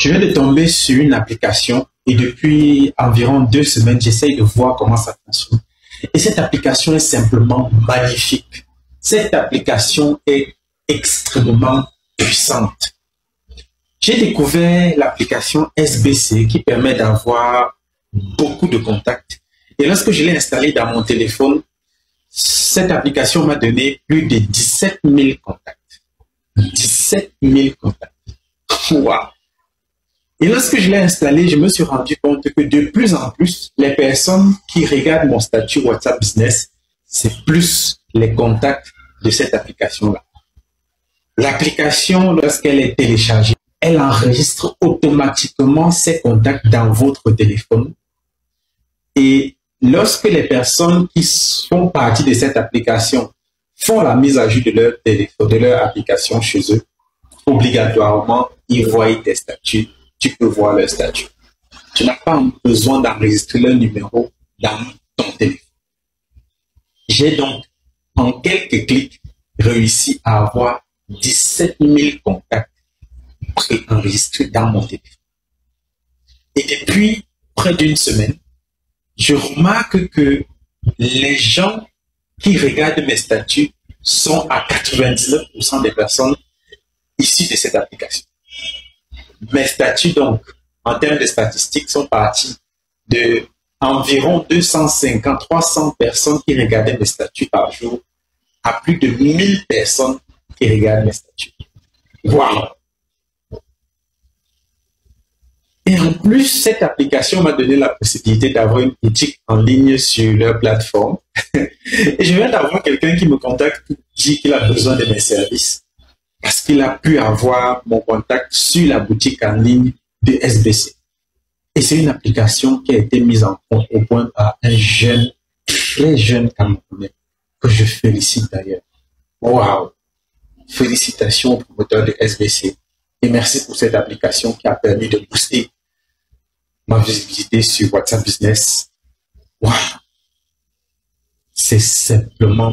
Je viens de tomber sur une application et depuis environ 2 semaines, j'essaye de voir comment ça fonctionne. Et cette application est simplement magnifique. Cette application est extrêmement puissante. J'ai découvert l'application SBC qui permet d'avoir beaucoup de contacts. Et lorsque je l'ai installée dans mon téléphone, cette application m'a donné plus de 17 000 contacts. 17 000 contacts. Wow. Et lorsque je l'ai installé, je me suis rendu compte que de plus en plus, les personnes qui regardent mon statut WhatsApp Business, c'est plus les contacts de cette application-là. L'application, lorsqu'elle est téléchargée, elle enregistre automatiquement ces contacts dans votre téléphone. Et lorsque les personnes qui font partie de cette application font la mise à jour de leur téléphone, de leur application chez eux, obligatoirement, ils voient tes statuts. Tu peux voir leur statut. Tu n'as pas besoin d'enregistrer leur numéro dans ton téléphone. J'ai donc, en quelques clics, réussi à avoir 17 000 contacts préenregistrés dans mon téléphone. Et depuis près d'une semaine, je remarque que les gens qui regardent mes statuts sont à 99% des personnes issues de cette application. Mes statuts, donc, en termes de statistiques, sont partis de environ 250, 300 personnes qui regardaient mes statuts par jour à plus de 1000 personnes qui regardent mes statuts. Wow! Et en plus, cette application m'a donné la possibilité d'avoir une boutique en ligne sur leur plateforme. Et je viens d'avoir quelqu'un qui me contacte pour dire qu'il a besoin de mes services parce qu'il a pu avoir mon contact sur la boutique en ligne de SBC. Et c'est une application qui a été mise au point par un jeune, très jeune Camerounais, que je félicite d'ailleurs. Waouh! Félicitations au promoteur de SBC. Et merci pour cette application qui a permis de booster ma visibilité sur WhatsApp Business. Waouh! C'est simplement